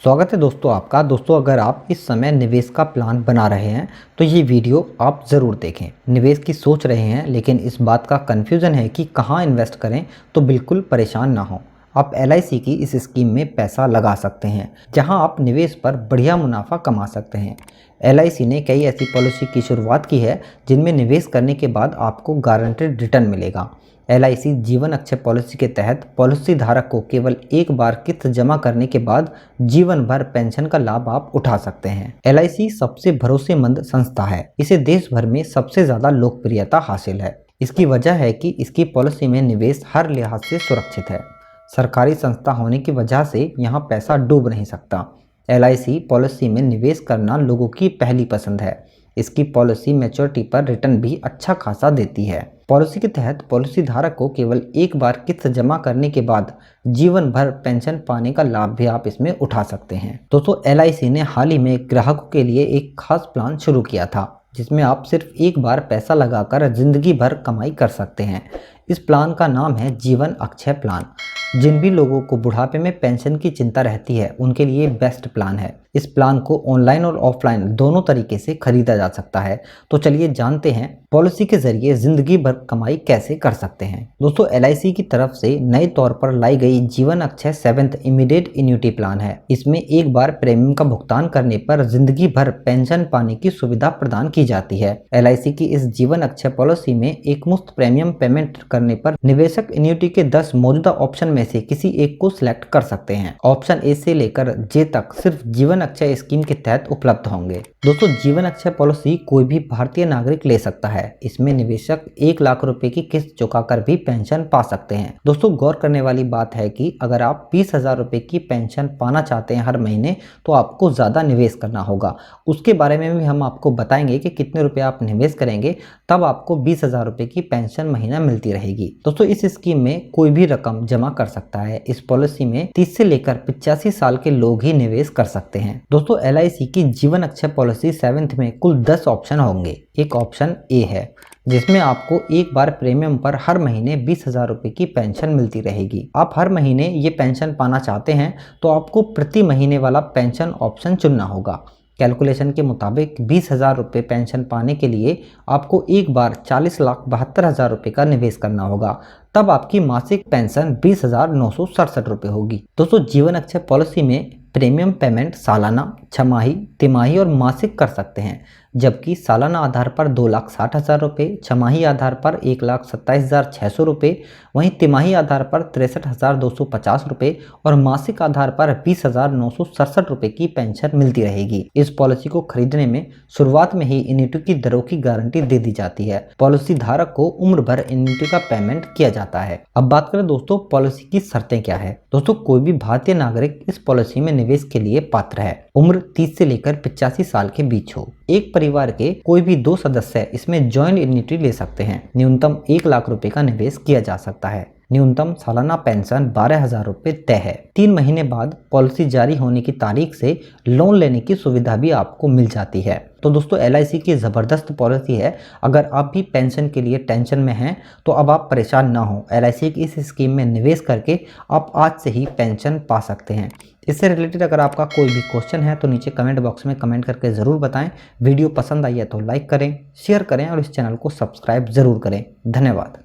स्वागत है दोस्तों आपका। दोस्तों अगर आप इस समय निवेश का प्लान बना रहे हैं तो ये वीडियो आप ज़रूर देखें। निवेश की सोच रहे हैं लेकिन इस बात का कन्फ्यूज़न है कि कहाँ इन्वेस्ट करें, तो बिल्कुल परेशान ना हो। आप LIC की इस स्कीम में पैसा लगा सकते हैं जहां आप निवेश पर बढ़िया मुनाफा कमा सकते हैं। LIC ने कई ऐसी पॉलिसी की शुरुआत की है जिनमें निवेश करने के बाद आपको गारंटेड रिटर्न मिलेगा। LIC जीवन अक्षय पॉलिसी के तहत पॉलिसी धारक को केवल एक बार किस्त जमा करने के बाद जीवन भर पेंशन का लाभ आप उठा सकते हैं। LIC सबसे भरोसेमंद संस्था है। इसे देश भर में सबसे ज़्यादा लोकप्रियता हासिल है। इसकी वजह है कि इसकी पॉलिसी में निवेश हर लिहाज से सुरक्षित है। सरकारी संस्था होने की वजह से यहाँ पैसा डूब नहीं सकता। LIC पॉलिसी में निवेश करना लोगों की पहली पसंद है। इसकी पॉलिसी मैच्योरिटी पर रिटर्न भी अच्छा खासा देती है। पॉलिसी के तहत पॉलिसी धारक को केवल एक बार किस्त जमा करने के बाद जीवन भर पेंशन पाने का लाभ भी आप इसमें उठा सकते हैं। दोस्तों LIC ने हाल ही में ग्राहकों के लिए एक खास प्लान शुरू किया था जिसमें आप सिर्फ एक बार पैसा लगाकर जिंदगी भर कमाई कर सकते हैं। इस प्लान का नाम है जीवन अक्षय प्लान। जिन भी लोगों को बुढ़ापे में पेंशन की चिंता रहती है उनके लिए बेस्ट प्लान है। इस प्लान को ऑनलाइन और ऑफलाइन दोनों तरीके से खरीदा जा सकता है। तो चलिए जानते हैं पॉलिसी के जरिए जिंदगी भर कमाई कैसे कर सकते हैं। दोस्तों LIC की तरफ से नए तौर पर लाई गई जीवन Akshay 7th immediate annuity plan है। इसमें एक बार प्रीमियम का भुगतान करने पर जिंदगी भर पेंशन पाने की सुविधा प्रदान की जाती है। LIC की इस जीवन अक्षय पॉलिसी में एक मुफ्त प्रीमियम पेमेंट करने पर निवेशक एन्युटी के 10 मौजूदा ऑप्शन में से किसी एक को सिलेक्ट कर सकते हैं। ऑप्शन ए से लेकर जे तक सिर्फ जीवन अक्षय स्कीम के तहत उपलब्ध होंगे। दोस्तों जीवन अक्षय पॉलिसी कोई भी भारतीय नागरिक ले सकता है। इसमें निवेशक 1 लाख रुपए की किस्त चुकाकर भी पेंशन पा सकते हैं। दोस्तों गौर करने वाली बात है कि अगर आप 20,000 रुपए की पेंशन पाना चाहते हैं हर महीने तो आपको ज्यादा निवेश करना होगा। उसके बारे में भी हम आपको बताएंगे कि कितने रुपए आप निवेश करेंगे तब आपको 20,000 रुपए की पेंशन महीना मिलती रहेगी। दोस्तों इस स्कीम में कोई भी रकम जमा कर सकता है। इस पॉलिसी में 30 से लेकर 85 साल के लोग ही निवेश कर सकते हैं। दोस्तों LIC की जीवन अक्षय पॉलिसी 7th में कुल 10 ऑप्शन होंगे। एक ऑप्शन ए है जिसमें आपको एक बार प्रीमियम पर हर महीने 20,000 रुपए की पेंशन मिलती रहेगी। आप हर महीने ये पेंशन पाना चाहते हैं तो आपको प्रति महीने वाला पेंशन ऑप्शन चुनना होगा। कैलकुलेशन के मुताबिक 20,000 रुपये पेंशन पाने के लिए आपको एक बार 40,72,000 रुपये का निवेश करना होगा। तब आपकी मासिक पेंशन 20,967 रुपये होगी। दोस्तों जीवन अक्षय पॉलिसी में प्रीमियम पेमेंट सालाना, छमाही, तिमाही और मासिक कर सकते हैं। जबकि सालाना आधार पर 2,60,000 रुपये, छमाही आधार पर 1,27,600 रुपये, वहीं तिमाही आधार पर 63,250 रुपये और मासिक आधार पर 20,967 रुपये की पेंशन मिलती रहेगी। इस पॉलिसी को खरीदने में शुरुआत में ही एन्युटी की दरों की गारंटी दे दी जाती है। पॉलिसी धारक को उम्र भर एन्युटी का पेमेंट किया जाता है। अब बात करें दोस्तों पॉलिसी की शर्तें क्या है। दोस्तों कोई भी भारतीय नागरिक इस पॉलिसी में निवेश के लिए पात्र है। उम्र 30 से लेकर 85 साल के बीच हो। एक परिवार के कोई भी 2 सदस्य इसमें जॉइंट एन्युटी ले सकते हैं। न्यूनतम 1 लाख रुपए का निवेश किया जा सकता है। न्यूनतम सालाना पेंशन 12,000 रुपये तय है। 3 महीने बाद पॉलिसी जारी होने की तारीख से लोन लेने की सुविधा भी आपको मिल जाती है। तो दोस्तों LIC की ज़बरदस्त पॉलिसी है। अगर आप भी पेंशन के लिए टेंशन में हैं तो अब आप परेशान ना हो। LIC की इस स्कीम में निवेश करके आप आज से ही पेंशन पा सकते हैं। इससे रिलेटेड अगर आपका कोई भी क्वेश्चन है तो नीचे कमेंट बॉक्स में कमेंट करके ज़रूर बताएं। वीडियो पसंद आई है तो लाइक करें, शेयर करें और इस चैनल को सब्सक्राइब ज़रूर करें। धन्यवाद।